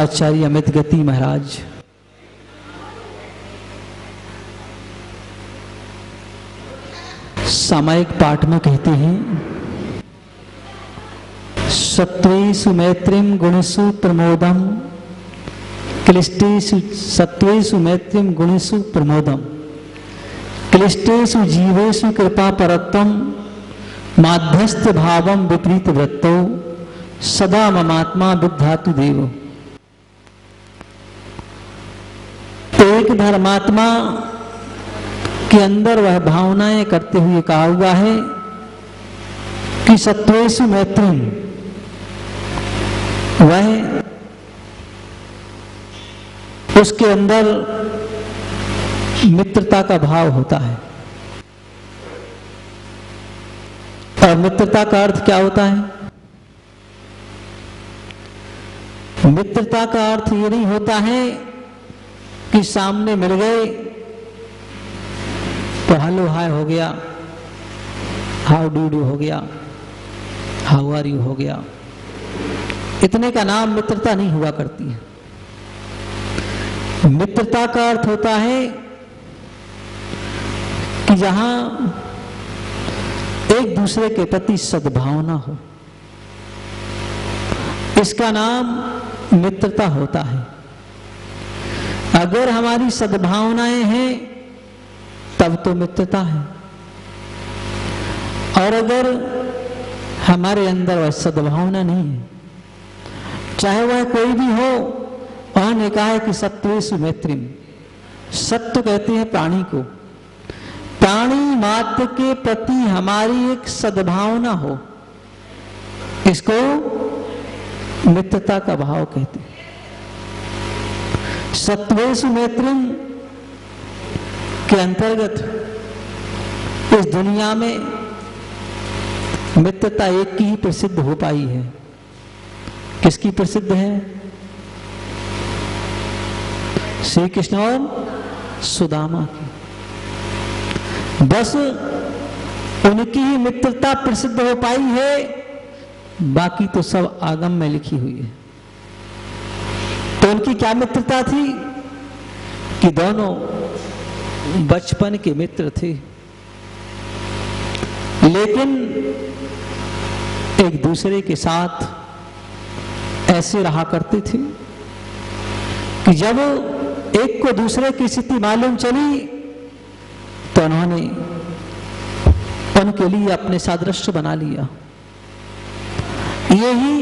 आचार्य अमित गति महाराज सामायिक पाठ में कहते हैं, सत्वेषु मैत्रीम गुणेषु प्रमोदम, क्लिष्टेषु सत्वेषु मैत्रीम गुणेषु प्रमोदम, क्लिष्टेषु जीवेषु कृपा परत्वम, माध्यस्थ भावम विपरीत वृत्तो, सदा ममात्मा विद्धातु देव। एक धर्मात्मा के अंदर वह भावनाएं करते हुए कहा हुआ है कि सत्वेषु मैत्रीम, वह उसके अंदर मित्रता का भाव होता है। और मित्रता का अर्थ क्या होता है? मित्रता का अर्थ ये नहीं होता है कि सामने मिल गए तो हेलो हाय हो गया, हाउ डू डू हो गया, हाउ आर यू हो गया, इतने का नाम मित्रता नहीं हुआ करती है। मित्रता का अर्थ होता है कि जहां एक दूसरे के प्रति सद्भावना हो, इसका नाम मित्रता होता है। अगर हमारी सद्भावनाएं हैं तब तो मित्रता है, और अगर हमारे अंदर वह सद्भावना नहीं है, चाहे वह कोई भी हो, उन्होंने कहा है कि सत्वेषु मैत्रीम, सत्व कहते हैं प्राणी को, प्राणी मात्र के प्रति हमारी एक सद्भावना हो, इसको मित्रता का भाव कहते हैं। सत्वेषु मैत्रीम के अंतर्गत इस दुनिया में मित्रता एक की ही प्रसिद्ध हो पाई है। किसकी प्रसिद्ध है? श्री कृष्ण और सुदामा की। बस उनकी ही मित्रता प्रसिद्ध हो पाई है, बाकी तो सब आगम में लिखी हुई है। तो उनकी क्या मित्रता थी कि दोनों बचपन के मित्र थे, लेकिन एक दूसरे के साथ ऐसे रहा करते थे कि जब एक को दूसरे की स्थिति मालूम चली तो उन्होंने उनके लिए अपने सादृश्य बना लिया। यही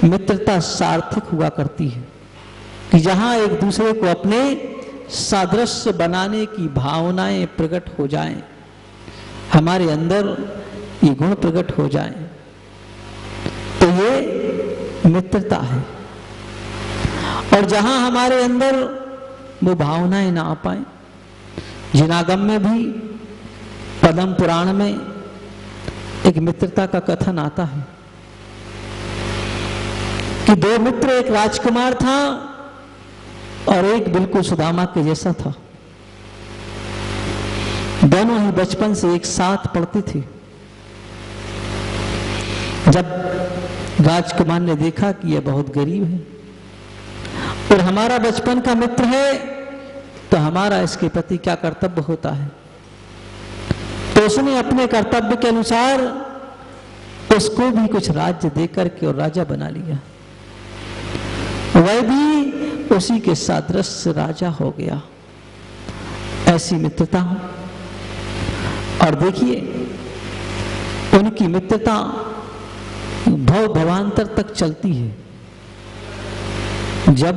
मित्रता सार्थक हुआ करती है कि जहां एक दूसरे को अपने सादृश्य बनाने की भावनाएं प्रकट हो जाएं, हमारे अंदर ये गुण प्रकट हो जाएं, तो ये मित्रता है। और जहां हमारे अंदर वो भावनाएं ना आ पाए, जिनागम में भी पद्म पुराण में एक मित्रता का कथन आता है कि दो मित्र, एक राजकुमार था और एक बिल्कुल सुदामा के जैसा था। दोनों ही बचपन से एक साथ पढ़ते थे। जब राजकुमार ने देखा कि यह बहुत गरीब है और हमारा बचपन का मित्र है, तो हमारा इसके प्रति क्या कर्तव्य होता है, तो उसने अपने कर्तव्य के अनुसार उसको भी कुछ राज्य देकर के और राजा बना लिया। वह भी उसी के सादृश्य राजा हो गया। ऐसी मित्रता। और देखिए, उनकी मित्रता भव भवांतर तक चलती है। जब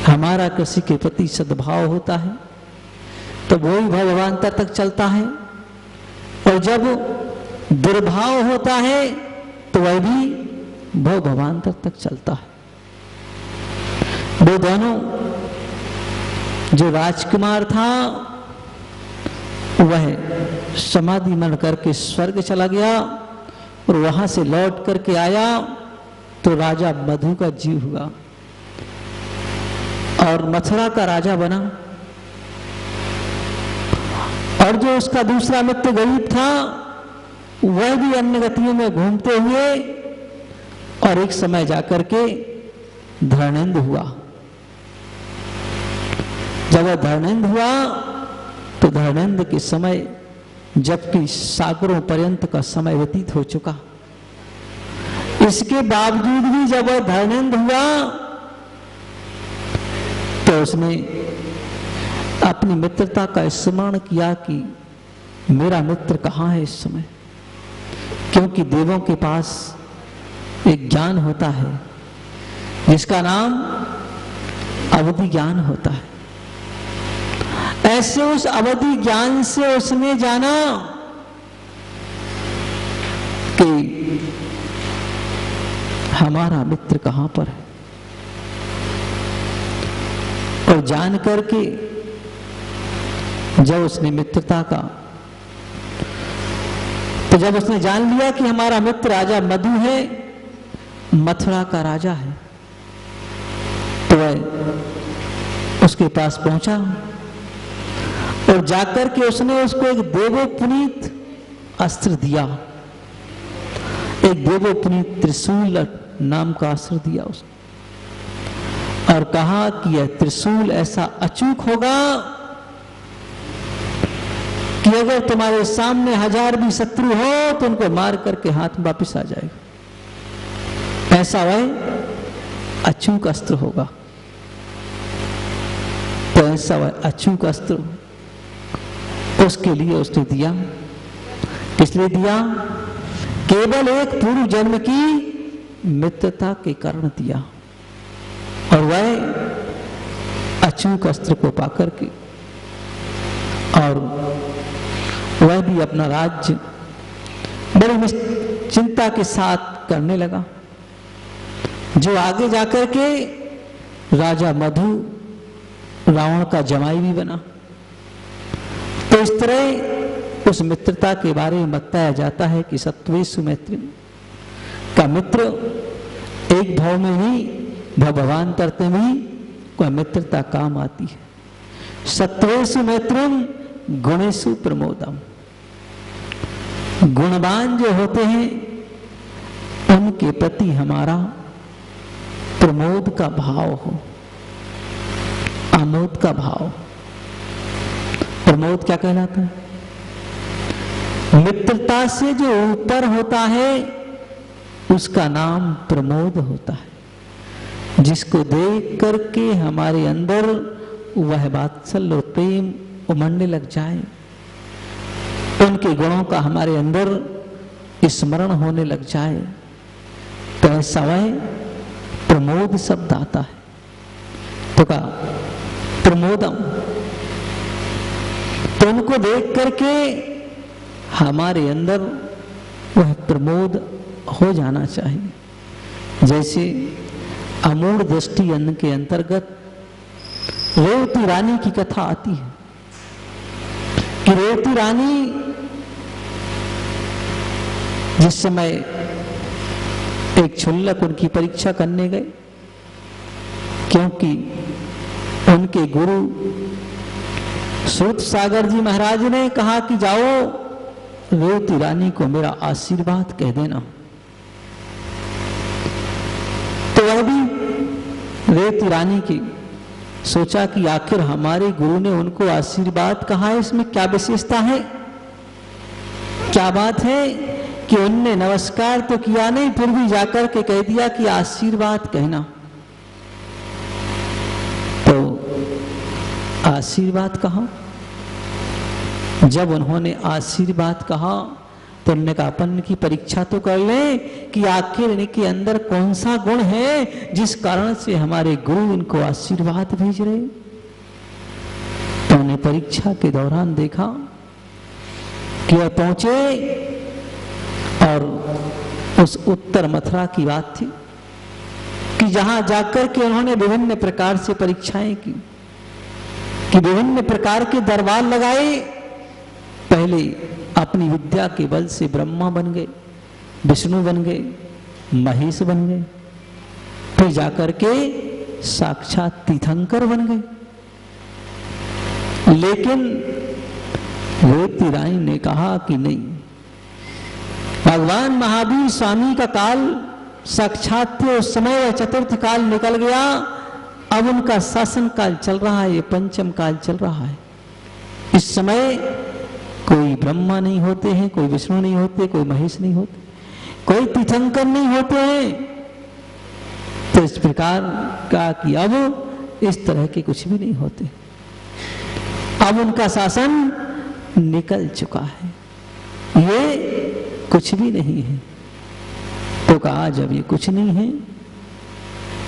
हमारा किसी के प्रति सद्भाव होता है तो वो ही भव भवांतर तक चलता है, और जब दुर्भाव होता है तो वह भी भव भवांतर तक चलता है। वो दोनों, जो राजकुमार था वह समाधि मन करके स्वर्ग चला गया, और वहां से लौट करके आया तो राजा मधु का जीव हुआ और मथुरा का राजा बना। और जो उसका दूसरा मित्र गरीब था, वह भी अन्य गतियों में घूमते हुए और एक समय जाकर के धर्मेंद्र हुआ। जब वह धर्मेंद्र हुआ तो धर्मेंद्र के समय, जबकि सागरों पर्यंत का समय व्यतीत हो चुका, इसके बावजूद भी जब वह धर्मेंद्र हुआ तो उसने अपनी मित्रता का स्मरण किया कि मेरा मित्र कहाँ है इस समय। क्योंकि देवों के पास एक ज्ञान होता है जिसका नाम अवधि ज्ञान होता है। ऐसे उस अवधि ज्ञान से उसने जाना कि हमारा मित्र कहां पर है, और जान करके जब उसने मित्रता का, तो जब उसने जान लिया कि हमारा मित्र राजा मधु है, मथुरा का राजा है, तो वह उसके पास पहुंचा और जाकर के उसने उसको एक देवोपनीत अस्त्र दिया, एक देवोपनीत त्रिशूल नाम का अस्त्र दिया उसने, और कहा कि यह त्रिशूल ऐसा अचूक होगा कि अगर तुम्हारे सामने 1000 भी शत्रु हो तो उनको मार करके हाथ में वापिस आ जाएगा। ऐसा वह अचूक अस्त्र होगा। तो ऐसा वह अचूक अस्त्र उसके लिए उसने दिया। इसलिए दिया केवल एक पूर्व जन्म की मित्रता के कारण दिया, और वह अचूक अस्त्र को पाकर के, और वह भी अपना राज्य बड़ी चिंता के साथ करने लगा, जो आगे जाकर के राजा मधु रावण का जमाई भी बना। तो इस तरह उस मित्रता के बारे में बताया जाता है कि सत्वेषु मैत्री का मित्र एक भाव में ही भगवान करते में ही कोई मित्रता काम आती है। सत्वेषु मैत्रम गुणेषु प्रमोदम। गुणवान जो होते हैं उनके प्रति हमारा प्रमोद का भाव हो, आमोद का भाव। प्रमोद क्या कहलाता है? मित्रता से जो ऊपर होता है उसका नाम प्रमोद होता है, जिसको देख करके हमारे अंदर वह वात्सल्य और प्रेम उमड़ने लग जाए, उनके गुणों का हमारे अंदर स्मरण होने लग जाए, तो ऐसा वह प्रमोद शब्द आता है। तो का प्रमोदम, तो उनको देख करके हमारे अंदर वह प्रमोद हो जाना चाहिए। जैसे अमूढ़ दृष्टि अन्न के अंतर्गत रेवती रानी की कथा आती है कि रेवती रानी जिस समय एक क्षुल्लक उनकी परीक्षा करने गए, क्योंकि उनके गुरु सूत सागर जी महाराज ने कहा कि जाओ रेवती रानी को मेरा आशीर्वाद कह देना। तो वह भी रेवती रानी की सोचा कि आखिर हमारे गुरु ने उनको आशीर्वाद कहा है, इसमें क्या विशेषता है, क्या बात है कि उनने नमस्कार तो किया नहीं, फिर भी जाकर के कह दिया कि आशीर्वाद कहना। तो आशीर्वाद कहा। जब उन्होंने आशीर्वाद कहा तो उन्होंने कहा अपन की परीक्षा तो कर ले कि आखिर इनके अंदर कौन सा गुण है जिस कारण से हमारे गुरु इनको आशीर्वाद भेज रहे। तो उन्हें परीक्षा के दौरान देखा कि वह पहुंचे और उस उत्तर मथुरा की बात थी कि जहां जाकर के उन्होंने विभिन्न प्रकार से परीक्षाएं की, कि विभिन्न प्रकार के दरबार लगाए। पहले अपनी विद्या के बल से ब्रह्मा बन गए, विष्णु बन गए, महेश बन गए, फिर जाकर के साक्षात तीर्थंकर बन गए। लेकिन रेवती रानी ने कहा कि नहीं, भगवान महावीर स्वामी का काल साक्षात थे, उस समय चतुर्थ काल निकल गया, अब उनका शासन काल चल रहा है, ये पंचम काल चल रहा है। इस समय कोई ब्रह्मा नहीं होते हैं, कोई विष्णु नहीं होते, कोई महेश नहीं होते, कोई तीर्थंकर नहीं होते हैं। तो इस प्रकार का कि अब इस तरह के कुछ भी नहीं होते, अब उनका शासन निकल चुका है, ये कुछ भी नहीं है। तो कहा जब ये कुछ नहीं है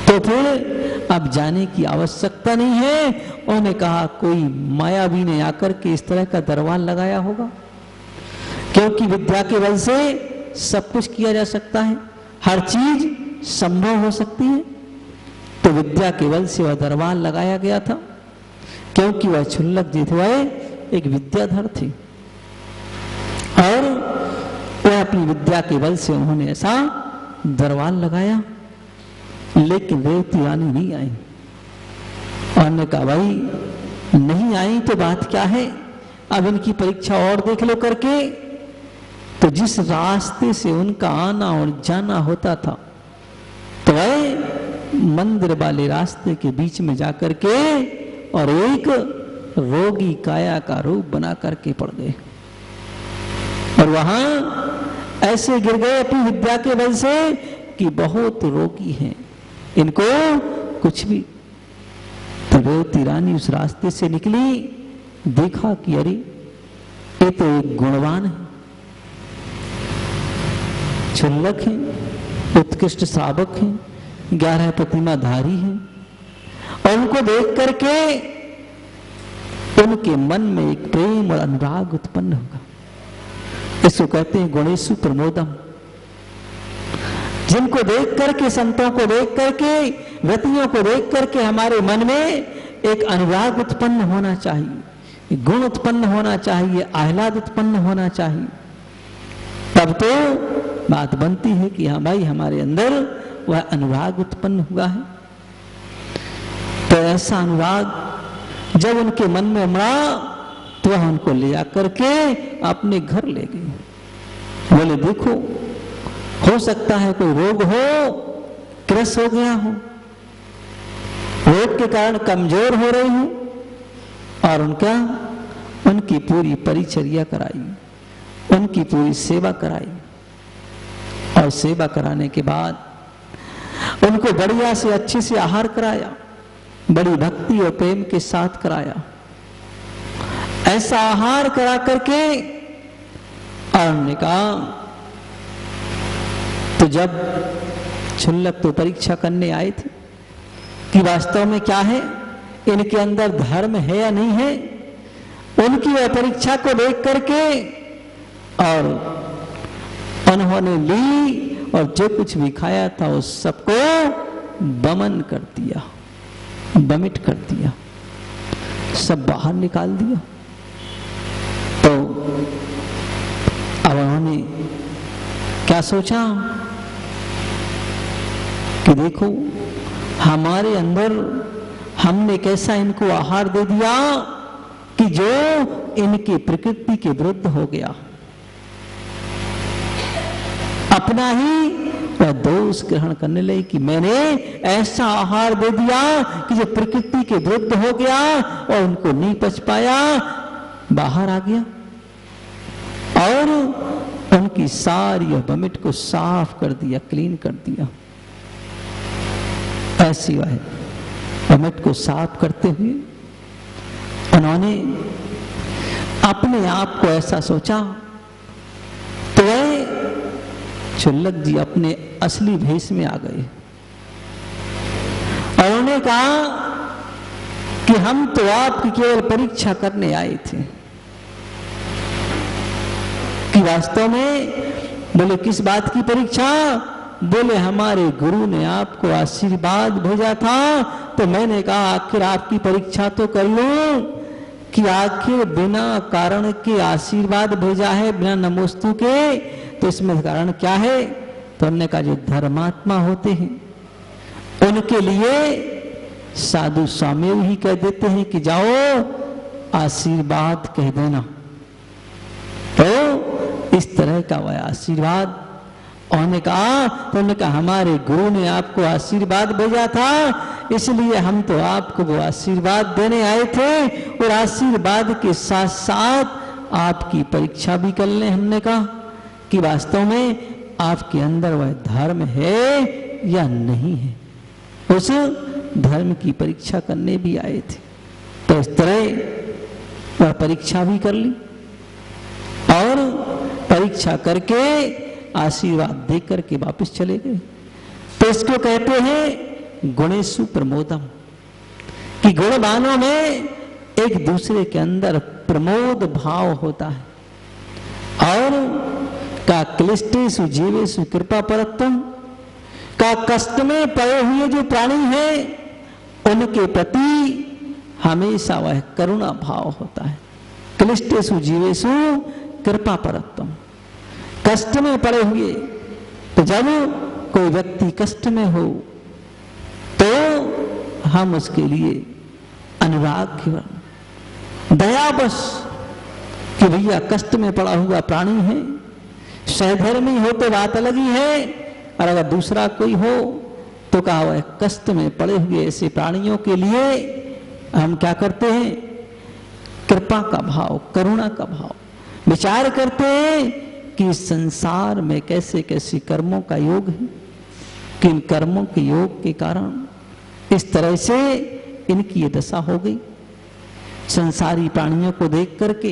तो फिर अब जाने की आवश्यकता नहीं है। उन्होंने कहा कोई मायावी ने आकर के इस तरह का दरबार लगाया होगा, क्योंकि विद्या के बल से सब कुछ किया जा सकता है, हर चीज संभव हो सकती है। तो विद्या के बल से वह दरबार लगाया गया था, क्योंकि वह क्षुल्लक जी थे, वह एक विद्याधर थे और वह अपनी विद्या के बल से उन्होंने ऐसा दरबार लगाया। लेकिन रेवती रानी नहीं आई, और ने कहा भाई नहीं आई तो बात क्या है, अब इनकी परीक्षा और देख लो करके। तो जिस रास्ते से उनका आना और जाना होता था, तो वह मंदिर वाले रास्ते के बीच में जाकर के और एक रोगी काया का रूप बना करके पड़ गए, और वहां ऐसे गिर गए अपनी विद्या के बल से कि बहुत रोगी हैं, इनको कुछ भी। तो रेवती रानी उस रास्ते से निकली, देखा कि अरे ये तो एक गुणवान है, क्षुल्लक है, उत्कृष्ट श्रावक हैं, 11 प्रतिमाधारी हैं, और उनको देख करके उनके मन में एक प्रेम और अनुराग उत्पन्न होगा। इसको कहते हैं गुणेषु प्रमोदम। जिनको देख करके, संतों को देख करके, व्रतियों को देख करके हमारे मन में एक अनुराग उत्पन्न होना चाहिए, गुण उत्पन्न होना चाहिए, आह्लाद उत्पन्न होना चाहिए, तब तो बात बनती है कि हाँ भाई हमारे अंदर वह अनुराग उत्पन्न हुआ है। तो ऐसा अनुराग जब उनके मन में उमड़ा तो वह उनको ले आकर के अपने घर ले गए। बोले देखो, हो सकता है कोई रोग हो, क्रस हो गया हो, रोग के कारण कमजोर हो रही हूं, और उनकी पूरी परिचर्या कराई, उनकी पूरी सेवा कराई, और सेवा कराने के बाद उनको बढ़िया से अच्छे से आहार कराया, बड़ी भक्ति और प्रेम के साथ कराया। ऐसा आहार करा करके और उन्होंने कहा, तो जब क्षुल्लक तो परीक्षा करने आए थे कि वास्तव में क्या है, इनके अंदर धर्म है या नहीं है, उनकी वह परीक्षा को देख करके और उन्होंने ली और जो कुछ भी खाया था उस सबको बमन कर दिया, बमिट कर दिया, सब बाहर निकाल दिया। तो अब उन्होंने क्या सोचा कि देखो हमारे अंदर हमने कैसा इनको आहार दे दिया कि जो इनकी प्रकृति के विरुद्ध हो गया, अपना ही वह दोष ग्रहण करने लगे कि मैंने ऐसा आहार दे दिया कि जो प्रकृति के विरुद्ध हो गया और उनको नहीं पच पाया, बाहर आ गया और उनकी सारी वमिट को साफ कर दिया, क्लीन कर दिया। ऐसी वह वमिट को साफ करते हुए उन्होंने अपने आप को ऐसा सोचा, तो वह क्षुल्लक जी अपने असली भेष में आ गए और उन्होंने कहा कि हम तो आपकी केवल परीक्षा करने आए थे। कि वास्तव में बोले किस बात की परीक्षा? बोले हमारे गुरु ने आपको आशीर्वाद भेजा था, तो मैंने कहा आखिर आपकी परीक्षा तो कर लूं कि आखिर बिना कारण के आशीर्वाद भेजा है, बिना नमोस्तु के, तो इसमें कारण क्या है? तो उन्होंने कहा जो धर्मात्मा होते हैं उनके लिए साधु स्वामी ही कह देते हैं कि जाओ आशीर्वाद कह देना। तो इस तरह का वह आशीर्वाद उन्होंने कहा, तो उन्होंने कहा हमारे गुरु ने आपको आशीर्वाद भेजा था, इसलिए हम तो आपको वो आशीर्वाद देने आए थे, और आशीर्वाद के साथ साथ आपकी परीक्षा भी कर लें। हमने कहा कि वास्तव में आपके अंदर वह धर्म है या नहीं है, उस धर्म की परीक्षा करने भी आए थे। तो इस तरह वह परीक्षा भी कर ली, और परीक्षा करके आशीर्वाद दे करके वापस चले गए। तो इसको कहते हैं गुणेषु प्रमोदम, कि गुणवानों में एक दूसरे के अंदर प्रमोद भाव होता है। और का क्लिष्टेषु जीवेषु कृपा परत्वम, का कष्ट में पड़े हुए जो प्राणी हैं उनके प्रति हमेशा वह करुणा भाव होता है। क्लिष्टेषु जीवेषु कृपा परत्वम, कष्ट में पड़े हुए, तो जब कोई व्यक्ति कष्ट में हो तो हम उसके लिए अनुराग दयावश, कि भैया कष्ट में पड़ा हुआ प्राणी है, सहधर्मी हो तो बात अलग ही है, और अगर दूसरा कोई हो तो कहा वह कष्ट में पड़े हुए ऐसे प्राणियों के लिए हम क्या करते हैं, कृपा का भाव, करुणा का भाव, विचार करते हैं कि इस संसार में कैसे कैसे कर्मों का योग है, कि इन कर्मों के योग के कारण इस तरह से इनकी ये दशा हो गई। संसारी प्राणियों को देख करके